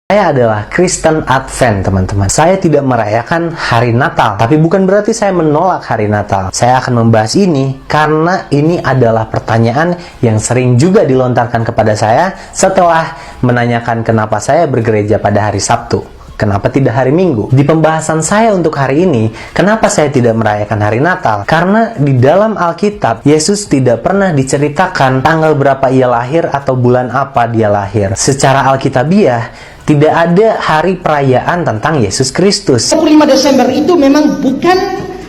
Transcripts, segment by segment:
Saya adalah Kristen Advent, teman-teman. Saya tidak merayakan hari Natal, tapi bukan berarti saya menolak hari Natal. Saya akan membahas ini karena ini adalah pertanyaan yang sering juga dilontarkan kepada saya setelah menanyakan kenapa saya bergereja pada hari Sabtu. Kenapa tidak hari Minggu? Di pembahasan saya untuk hari ini, kenapa saya tidak merayakan hari Natal? Karena di dalam Alkitab, Yesus tidak pernah diceritakan tanggal berapa ia lahir atau bulan apa dia lahir. Secara Alkitabiah, tidak ada hari perayaan tentang Yesus Kristus. 25 Desember itu memang bukan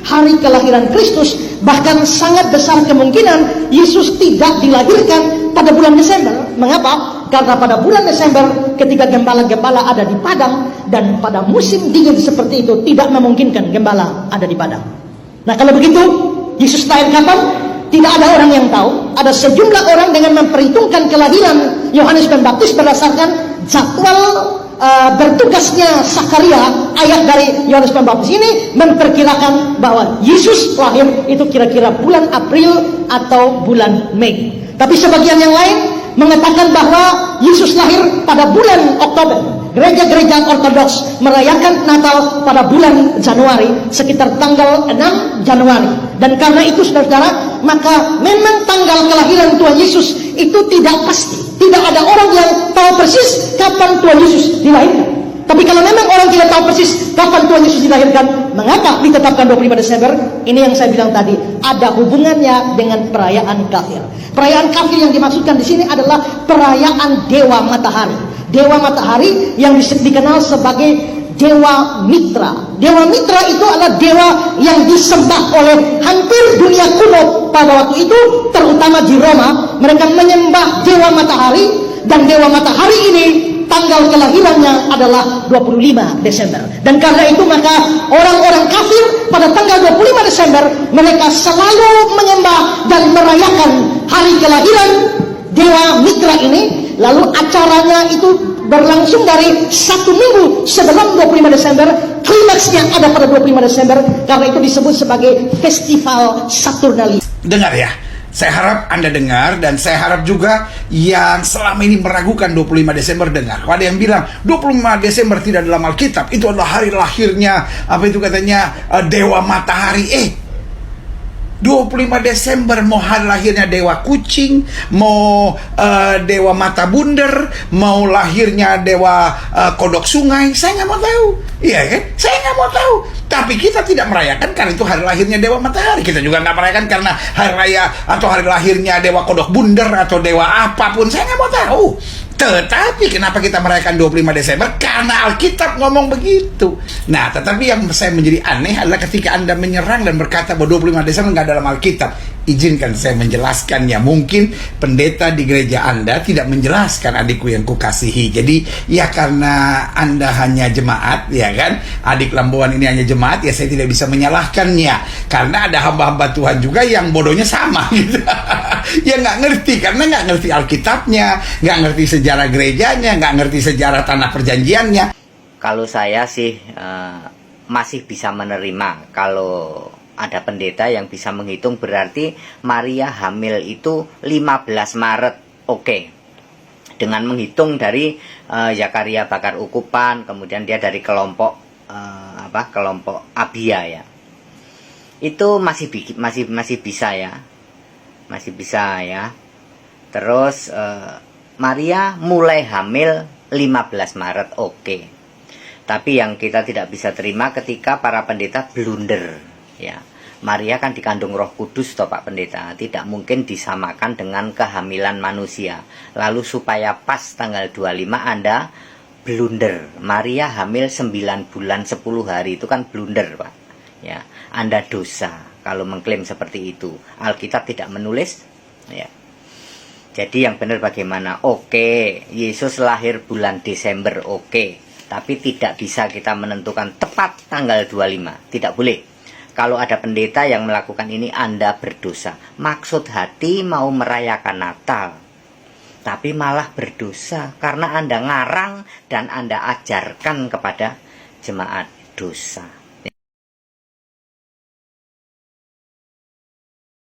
hari kelahiran Kristus, bahkan sangat besar kemungkinan Yesus tidak dilahirkan pada bulan Desember. Mengapa? Karena pada bulan Desember ketika gembala-gembala ada di padang, dan pada musim dingin seperti itu tidak memungkinkan gembala ada di padang. Nah, kalau begitu Yesus lahir kapan? Tidak ada orang yang tahu. Ada sejumlah orang dengan memperhitungkan kelahiran Yohanes Pembaptis berdasarkan jadwal bertugasnya Sakaria, ayah dari Yohanes Pembaptis ini memperkirakan bahwa Yesus lahir itu kira-kira bulan April atau bulan Mei. Tapi sebagian yang lain mengatakan bahwa Yesus lahir pada bulan Oktober. Gereja-gereja Ortodoks merayakan Natal pada bulan Januari, sekitar tanggal 6 Januari. Dan karena itu, saudara-saudara, maka memang tanggal kelahiran Tuhan Yesus itu tidak pasti. Tidak ada orang yang tahu persis kapan Tuhan Yesus dilahirkan. Tapi kalau memang orang tidak tahu persis kapan Tuhan Yesus dilahirkan, mengapa ditetapkan 25 Desember? Ini yang saya bilang tadi, ada hubungannya dengan perayaan kafir. Perayaan kafir yang dimaksudkan di sini adalah perayaan Dewa Matahari. Dewa Matahari yang dikenal sebagai Dewa Mitra. Dewa Mitra itu adalah dewa yang disembah oleh hampir dunia kuno pada waktu itu, terutama di Roma. Mereka menyembah Dewa Matahari, dan Dewa Matahari ini tanggal kelahirannya adalah 25 Desember. Dan karena itu maka orang-orang kafir pada tanggal 25 Desember mereka selalu menyembah dan merayakan hari kelahiran Dewa Mitra ini. Lalu acaranya itu berlangsung dari 1 minggu sebelum 25 Desember. Klimaksnya ada pada 25 Desember, karena itu disebut sebagai Festival Saturnalia. Dengar ya, saya harap Anda dengar, dan saya harap juga yang selama ini meragukan 25 Desember dengar. Ada yang bilang 25 Desember tidak dalam Alkitab, itu adalah hari lahirnya Dewa Matahari. 25 Desember mau hari lahirnya Dewa Kucing, mau Dewa Mata Bunder, mau lahirnya Dewa Kodok Sungai, saya nggak mau tahu. Iya kan? Saya nggak mau tahu. Tapi kita tidak merayakan karena itu hari lahirnya Dewa Matahari. Kita juga nggak merayakan karena hari raya atau hari lahirnya Dewa Kodok Bunder atau Dewa apapun. Saya nggak mau tahu. Tetapi kenapa kita merayakan 25 Desember? Karena Alkitab ngomong begitu. Nah, tetapi yang saya menjadi aneh adalah ketika Anda menyerang dan berkata bahwa 25 Desember nggak dalam Alkitab. Izinkan saya menjelaskannya. Mungkin pendeta di gereja Anda tidak menjelaskan, adikku yang kukasihi. Jadi ya karena Anda hanya jemaat, ya kan, adik Lambuan ini hanya jemaat, ya saya tidak bisa menyalahkannya. Karena ada hamba-hamba Tuhan juga yang bodohnya sama gitu. Ya nggak ngerti, karena nggak ngerti Alkitabnya, nggak ngerti sejarah gerejanya, nggak ngerti sejarah tanah perjanjiannya. Kalau saya sih masih bisa menerima kalau ada pendeta yang bisa menghitung, berarti Maria hamil itu 15 Maret. Oke. Dengan menghitung dari Zakaria Bakar Ukupan, kemudian dia dari kelompok kelompok Abia ya. Itu masih bisa ya. Masih bisa ya. Terus Maria mulai hamil 15 Maret. Oke. Tapi yang kita tidak bisa terima ketika para pendeta blunder. Ya, Maria kan dikandung Roh Kudus toh Pak Pendeta, tidak mungkin disamakan dengan kehamilan manusia. Lalu supaya pas tanggal 25 Anda blunder, Maria hamil 9 bulan 10 hari, itu kan blunder Pak. Ya, Anda dosa kalau mengklaim seperti itu. Alkitab tidak menulis ya. Jadi yang benar bagaimana? Oke, Yesus lahir bulan Desember, oke. Tapi tidak bisa kita menentukan tepat tanggal 25, tidak boleh. Kalau ada pendeta yang melakukan ini, Anda berdosa. Maksud hati mau merayakan Natal, tapi malah berdosa karena Anda ngarang dan Anda ajarkan kepada jemaat dosa.